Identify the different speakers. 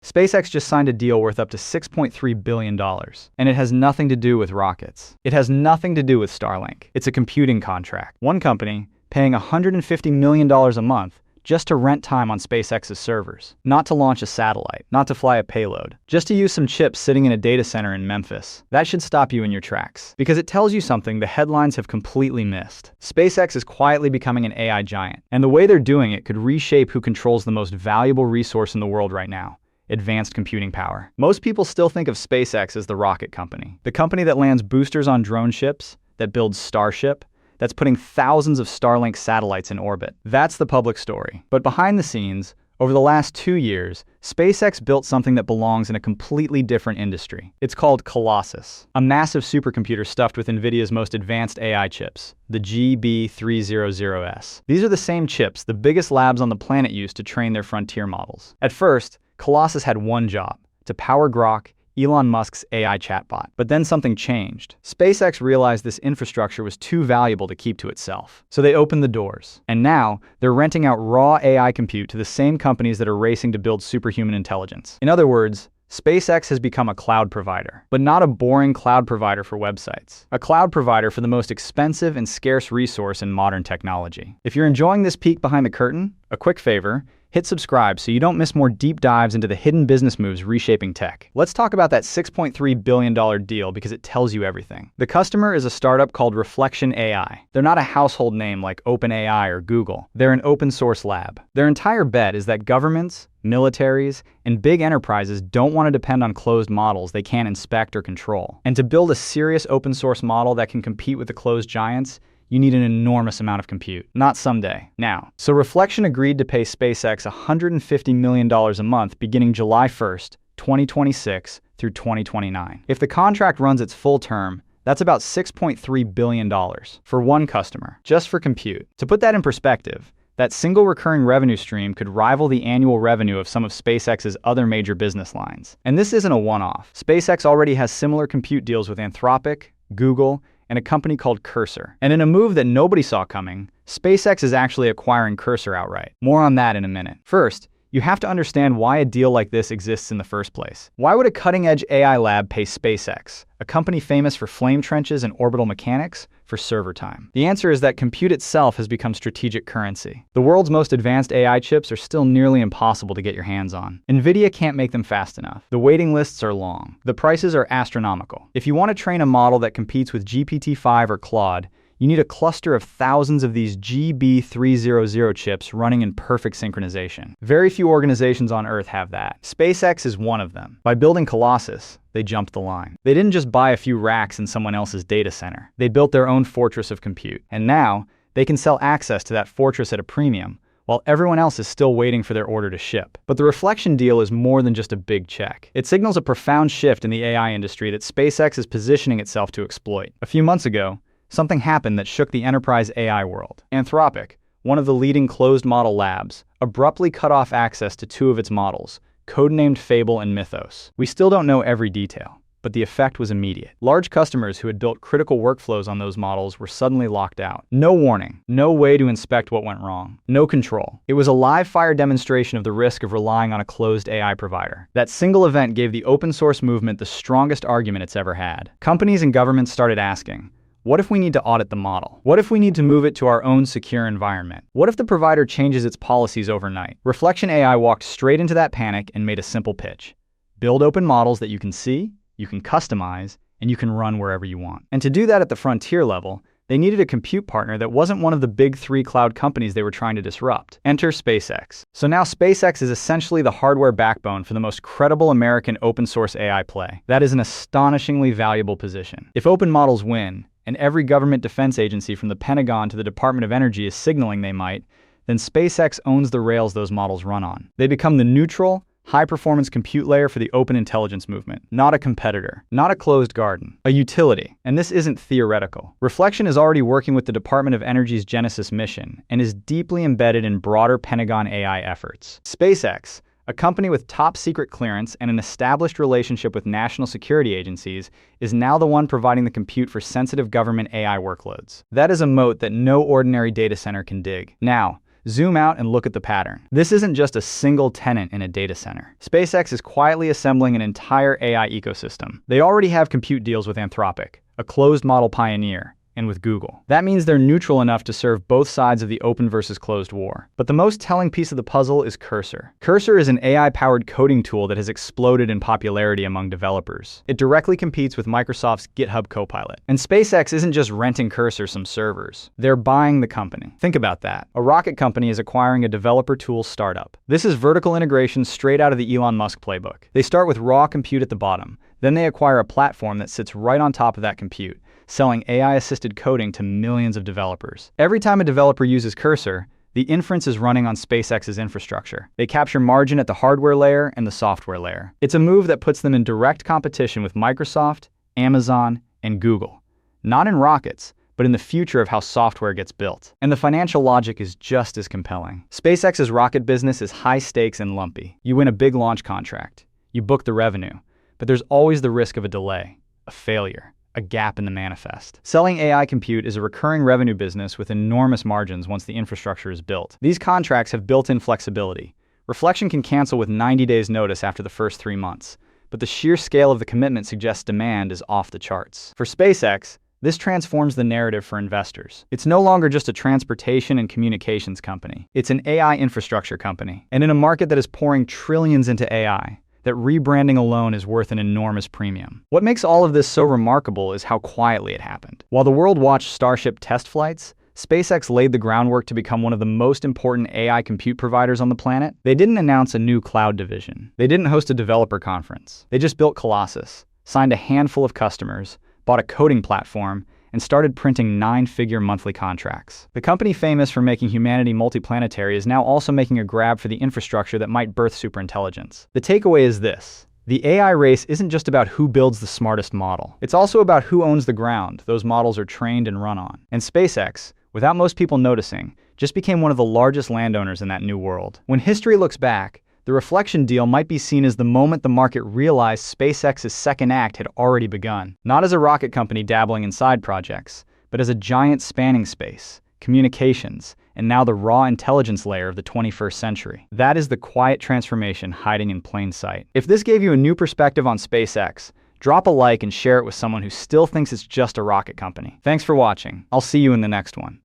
Speaker 1: SpaceX just signed a deal worth up to $6.3 billion, and it has nothing to do with rockets. It has nothing to do with Starlink. It's a computing contract. One company paying $150 million a month just to rent time on SpaceX's servers. Not to launch a satellite, not to fly a payload, just to use some chips sitting in a data center in Memphis. That should stop you in your tracks, because it tells you something the headlines have completely missed. SpaceX is quietly becoming an AI giant, and the way they're doing it could reshape who controls the most valuable resource in the world right now: advanced computing power. Most people still think of SpaceX as the rocket company, the company that lands boosters on drone ships, that builds Starship, that's putting thousands of Starlink satellites in orbit. That's the public story. But behind the scenes, over the last 2 years, SpaceX built something that belongs in a completely different industry. It's called Colossus, a massive supercomputer stuffed with NVIDIA's most advanced AI chips, the GB300S. These are the same chips the biggest labs on the planet use to train their frontier models. At first, Colossus had one job: to power Grok, Elon Musk's AI chatbot. But then something changed. SpaceX realized this infrastructure was too valuable to keep to itself. So they opened the doors. And now, they're renting out raw AI compute to the same companies that are racing to build superhuman intelligence. In other words, SpaceX has become a cloud provider, but not a boring cloud provider for websites. A cloud provider for the most expensive and scarce resource in modern technology. If you're enjoying this peek behind the curtain, a quick favor: hit subscribe so you don't miss more deep dives into the hidden business moves reshaping tech. Let's talk about that $6.3 billion deal because it tells you everything. The customer is a startup called Reflection AI. They're not a household name like OpenAI or Google. They're an open source lab. Their entire bet is that governments, militaries, and big enterprises don't want to depend on closed models they can't inspect or control. And to build a serious open source model that can compete with the closed giants, you need an enormous amount of compute. Not someday, now. So Reflection agreed to pay SpaceX $150 million a month beginning July 1st, 2026 through 2029. If the contract runs its full term, that's about $6.3 billion for one customer, just for compute. To put that in perspective, that single recurring revenue stream could rival the annual revenue of some of SpaceX's other major business lines. And this isn't a one-off. SpaceX already has similar compute deals with Anthropic, Google, and a company called Cursor. And in a move that nobody saw coming, SpaceX is actually acquiring Cursor outright. More on that in a minute. First, you have to understand why a deal like this exists in the first place. Why would a cutting-edge AI lab pay SpaceX, a company famous for flame trenches and orbital mechanics, for server time? The answer is that compute itself has become strategic currency. The world's most advanced AI chips are still nearly impossible to get your hands on. NVIDIA can't make them fast enough. The waiting lists are long. The prices are astronomical. If you want to train a model that competes with GPT-5 or Claude, you need a cluster of thousands of these GB300 chips running in perfect synchronization. Very few organizations on Earth have that. SpaceX is one of them. By building Colossus, they jumped the line. They didn't just buy a few racks in someone else's data center. They built their own fortress of compute. And now, they can sell access to that fortress at a premium, while everyone else is still waiting for their order to ship. But the Reflection deal is more than just a big check. It signals a profound shift in the AI industry that SpaceX is positioning itself to exploit. A few months ago, something happened that shook the enterprise AI world. Anthropic, one of the leading closed model labs, abruptly cut off access to two of its models, codenamed Fable and Mythos. We still don't know every detail, but the effect was immediate. Large customers who had built critical workflows on those models were suddenly locked out. No warning, no way to inspect what went wrong, no control. It was a live-fire demonstration of the risk of relying on a closed AI provider. That single event gave the open source movement the strongest argument it's ever had. Companies and governments started asking, what if we need to audit the model? What if we need to move it to our own secure environment? What if the provider changes its policies overnight? Reflection AI walked straight into that panic and made a simple pitch. Build open models that you can see, you can customize, and you can run wherever you want. And to do that at the frontier level, they needed a compute partner that wasn't one of the big three cloud companies they were trying to disrupt. Enter SpaceX. So now SpaceX is essentially the hardware backbone for the most credible American open source AI play. That is an astonishingly valuable position. If open models win, and every government defense agency from the Pentagon to the Department of Energy is signaling they might, then SpaceX owns the rails those models run on. They become the neutral, high-performance compute layer for the open intelligence movement. Not a competitor, not a closed garden, a utility. And this isn't theoretical. Reflection is already working with the Department of Energy's Genesis mission and is deeply embedded in broader Pentagon AI efforts. SpaceX, a company with top-secret clearance and an established relationship with national security agencies, is now the one providing the compute for sensitive government AI workloads. That is a moat that no ordinary data center can dig. Now, Zoom out and look at the pattern. This isn't just a single tenant in a data center. SpaceX is quietly assembling an entire AI ecosystem. They already have compute deals with Anthropic, a closed model pioneer, and with Google. That means they're neutral enough to serve both sides of the open versus closed war. But the most telling piece of the puzzle is Cursor. Cursor is an AI-powered coding tool that has exploded in popularity among developers. It directly competes with Microsoft's GitHub Copilot. And SpaceX isn't just renting Cursor some servers. They're buying the company. Think about that. A rocket company is acquiring a developer tools startup. This is vertical integration straight out of the Elon Musk playbook. They start with raw compute at the bottom. Then they acquire a platform that sits right on top of that compute, selling AI-assisted coding to millions of developers. Every time a developer uses Cursor, the inference is running on SpaceX's infrastructure. They capture margin at the hardware layer and the software layer. It's a move that puts them in direct competition with Microsoft, Amazon, and Google. Not in rockets, but in the future of how software gets built. And the financial logic is just as compelling. SpaceX's rocket business is high stakes and lumpy. You win a big launch contract. You book the revenue. But there's always the risk of a delay, a failure, a gap in the manifest. Selling AI compute is a recurring revenue business with enormous margins once the infrastructure is built. These contracts have built-in flexibility. Reflection can cancel with 90 days notice after the first 3 months, but the sheer scale of the commitment suggests demand is off the charts. For SpaceX, this transforms the narrative for investors. It's no longer just a transportation and communications company. It's an AI infrastructure company. And in a market that is pouring trillions into AI, that rebranding alone is worth an enormous premium. What makes all of this so remarkable is how quietly it happened. While the world watched Starship test flights, SpaceX laid the groundwork to become one of the most important AI compute providers on the planet. They didn't announce a new cloud division. They didn't host a developer conference. They just built Colossus, signed a handful of customers, bought a coding platform, and started printing 9-figure monthly contracts. The company famous for making humanity multiplanetary is now also making a grab for the infrastructure that might birth superintelligence. The takeaway is this: the AI race isn't just about who builds the smartest model. It's also about who owns the ground those models are trained and run on. And SpaceX, without most people noticing, just became one of the largest landowners in that new world. When history looks back, the Reflection deal might be seen as the moment the market realized SpaceX's second act had already begun. Not as a rocket company dabbling in side projects, but as a giant spanning space, communications, and now the raw intelligence layer of the 21st century. That is the quiet transformation hiding in plain sight. If this gave you a new perspective on SpaceX, drop a like and share it with someone who still thinks it's just a rocket company. Thanks for watching. I'll see you in the next one.